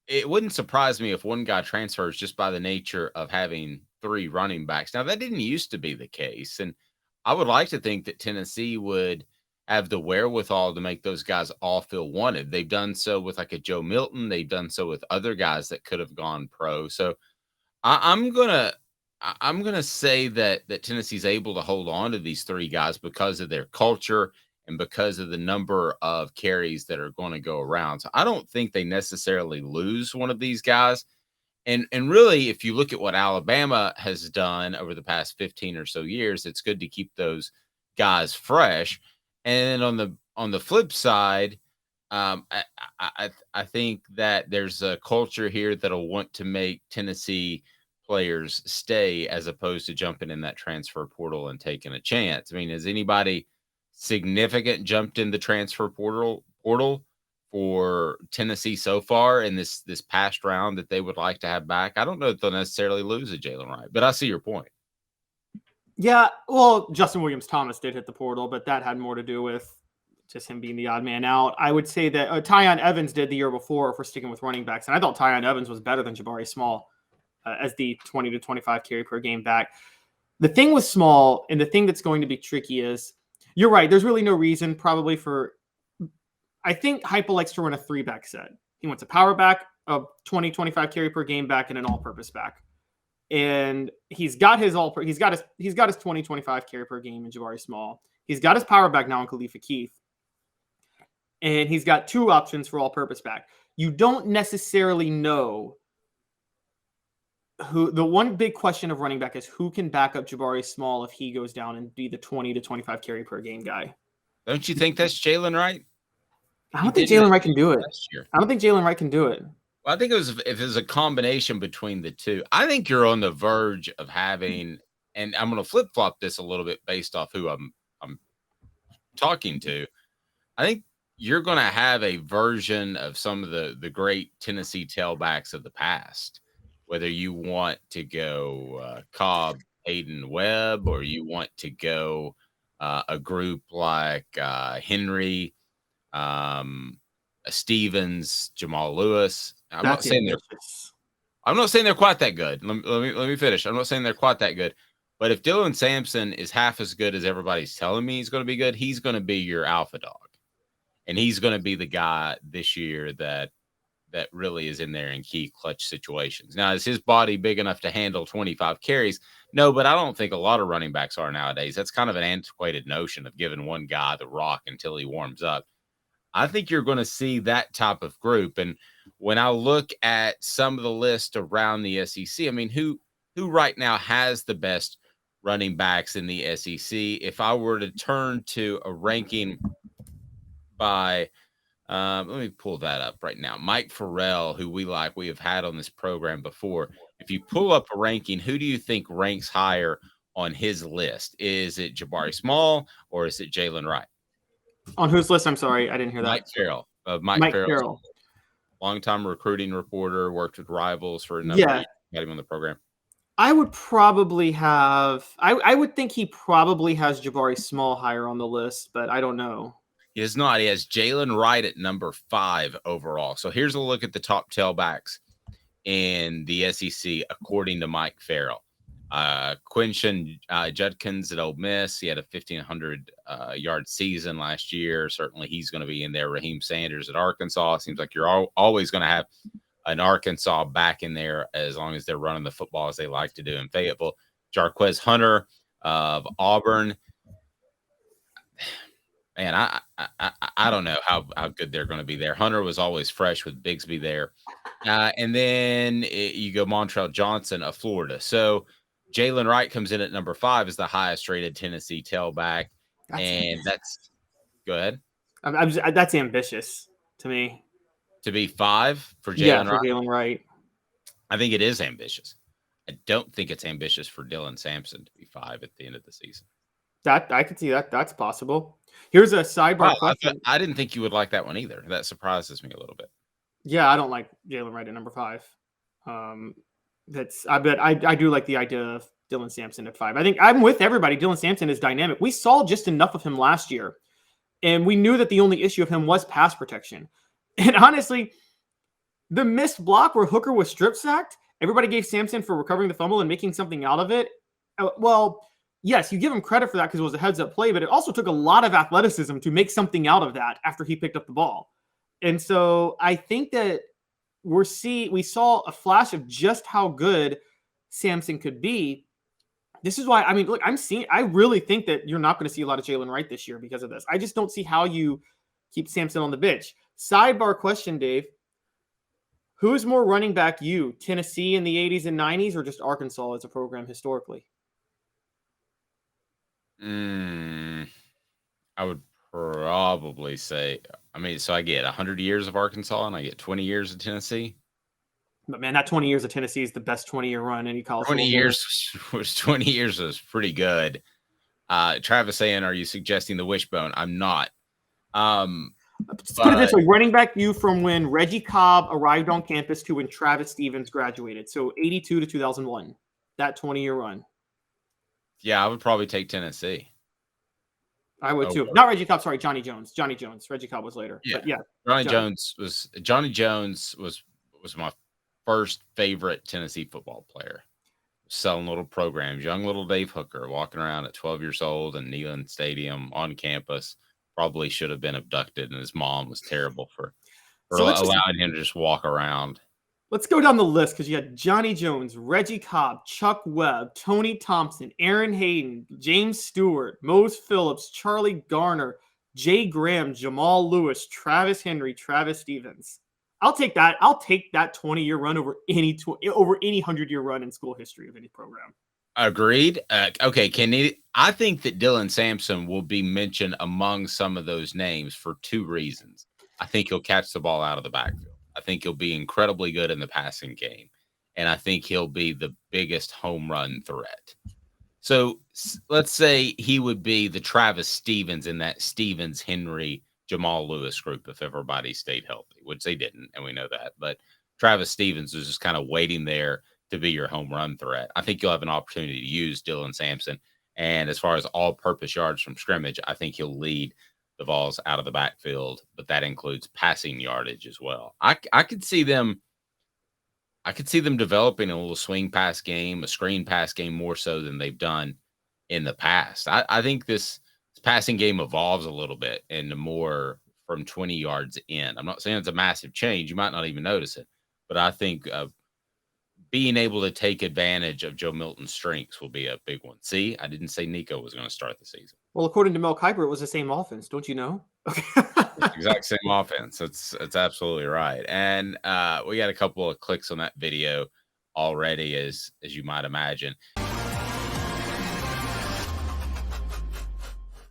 it wouldn't surprise me if one guy transfers just by the nature of having three running backs. Now, that didn't used to be the case. And I would like to think that Tennessee would have the wherewithal to make those guys all feel wanted. They've done so with like a Joe Milton. They've done so with other guys that could have gone pro. So I'm gonna say that Tennessee's able to hold on to these three guys because of their culture and because of the number of carries that are going to go around. So I don't think they necessarily lose one of these guys. And really, if you look at what Alabama has done over the past 15 or so years, it's good to keep those guys fresh. And on the flip side, I think that there's a culture here that'll want to make Tennessee players stay as opposed to jumping in that transfer portal and taking a chance. I mean, has anybody significant jumped in the transfer portal for Tennessee so far in this past round that they would like to have back? I don't know if they'll necessarily lose a Jaylen Wright, but I see your point. Yeah, well, Justin Williams-Thomas did hit the portal, but that had more to do with just him being the odd man out. I would say that Tyon Evans did the year before, if we're sticking with running backs, and I thought Tyon Evans was better than Jabari Small as the 20 to 25 carry per game back. The thing with Small, and the thing that's going to be tricky is, you're right, there's really no reason probably for – I think Heupel likes to run a three-back set. He wants a power back, a 20, 25 carry per game back, and an all-purpose back. And he's got his 20, 25 carry per game in Jabari Small. He's got his power back now in Khalifa Keith. And he's got two options for all-purpose back. You don't necessarily know who. The one big question of running back is who can back up Jabari Small if he goes down and be the 20 to 25 carry per game guy. Don't you think that's Jaylen Wright? I don't think Jaylen Wright can do it. I don't think Jaylen Wright can do it. Well, I think if it was a combination between the two, I think you're on the verge of having, and I'm going to flip flop this a little bit based off who I'm talking to. I think you're going to have a version of some of the great Tennessee tailbacks of the past, whether you want to go Cobb, Hayden Webb, or you want to go a group like Henry, Stevens, Jamal Lewis. I'm not saying they're quite that good. Let me finish. I'm not saying they're quite that good. But if Dylan Sampson is half as good as everybody's telling me he's going to be good, he's going to be your alpha dog. And he's going to be the guy this year that really is in there in key clutch situations. Now, is his body big enough to handle 25 carries? No, but I don't think a lot of running backs are nowadays. That's kind of an antiquated notion of giving one guy the rock until he warms up. I think you're going to see that type of group. And when I look at some of the list around the SEC, I mean, who right now has the best running backs in the SEC? If I were to turn to a ranking by, let me pull that up right now. Mike Farrell, who we have had on this program before. If you pull up a ranking, who do you think ranks higher on his list? Is it Jabari Small or is it Jaylen Wright? On whose list? I'm sorry, I didn't hear that. Mike Farrell. Mike Farrell. Longtime recruiting reporter, worked with Rivals for a number of years. Got him on the program. I would probably have – I would think he probably has Jabari Small higher on the list, but I don't know. He does not. He has Jaylen Wright at number 5 overall. So here's a look at the top tailbacks in the SEC according to Mike Farrell. Quinshon Judkins at Ole Miss. He had a 1,500-yard season last year. Certainly he's going to be in there. Raheem Sanders at Arkansas. Seems like you're always going to have an Arkansas back in there as long as they're running the football as they like to do in Fayetteville. Jarquez Hunter of Auburn. Man, I don't know how good they're going to be there. Hunter was always fresh with Bigsby there. And then you go Montrell Johnson of Florida. So Jaylen Wright comes in at number 5 as the highest rated Tennessee tailback. That's go ahead. That's ambitious to me. To be 5 for Jaylen Wright? Jaylen Wright. I think it is ambitious. I don't think it's ambitious for Dylan Sampson to be 5 at the end of the season. That I could see that. That's possible. Here's a sidebar question. I didn't think you would like that one either. That surprises me a little bit. Yeah, I don't like Jaylen Wright at number 5. I do like the idea of Dylan Sampson at 5. I think I'm with everybody. Dylan Sampson is dynamic. We saw just enough of him last year, and we knew that the only issue of him was pass protection. And honestly, The missed block where Hooker was strip sacked, everybody gave Sampson for recovering the fumble and making something out of it. Well, yes, you give him credit for that because it was a heads-up play, but it also took a lot of athleticism to make something out of that after he picked up the ball. And so I think that we saw a flash of just how good Sampson could be. This is why, I mean, look, I really think that you're not going to see a lot of Jaylen Wright this year because of this. I just don't see how you keep Sampson on the bench. Sidebar question, Dave. Who's more running back, you, Tennessee in the 80s and 90s, or just Arkansas as a program historically? I would probably say, I mean, so I get 100 years of Arkansas and I get 20 years of Tennessee. But man, that 20 years of Tennessee is the best 20-year run any college. 20 years was pretty good. Travis saying, are you suggesting the wishbone? I'm not. Let's put it this way: running back you from when Reggie Cobb arrived on campus to when Travis Stevens graduated. So 82 to 2001, that 20-year run. Yeah, I would probably take Tennessee. I would too. Not Reggie Cobb. Sorry, Johnny Jones. Johnny Jones. Reggie Cobb was later. Yeah, but yeah. Johnny Jones was my first favorite Tennessee football player. Selling little programs, young little Dave Hooker walking around at 12 years old in Neyland Stadium on campus. Probably should have been abducted, and his mom was terrible for allowing him to just walk around. Let's go down the list because you had Johnny Jones, Reggie Cobb, Chuck Webb, Tony Thompson, Aaron Hayden, James Stewart, Mose Phillips, Charlie Garner, Jay Graham, Jamal Lewis, Travis Henry, Travis Stevens. I'll take that. I'll take that 20-year run over any 100-year run in school history of any program. Agreed. Okay, I think that Dylan Sampson will be mentioned among some of those names for two reasons. I think he'll catch the ball out of the backfield. I think he'll be incredibly good in the passing game, and I think he'll be the biggest home run threat. So let's say he would be the Travis Stevens in that Stevens, Henry, Jamal Lewis group if everybody stayed healthy, which they didn't, and we know that. But Travis Stevens was just kind of waiting there to be your home run threat. I think you'll have an opportunity to use Dylan Sampson. And as far as all-purpose yards from scrimmage, I think he'll lead the Vols out of the backfield, but that includes passing yardage as well. I could see them developing a little swing pass game, a screen pass game more so than they've done in the past. I think this passing game evolves a little bit into more from 20 yards in. I'm not saying it's a massive change. You might not even notice it, but I think being able to take advantage of Joe Milton's strengths will be a big one. See, I didn't say Nico was going to start the season. Well, according to Mel Kiper, it was the same offense. Don't you know? Exact same offense. It's absolutely right. And we got a couple of clicks on that video already, as you might imagine.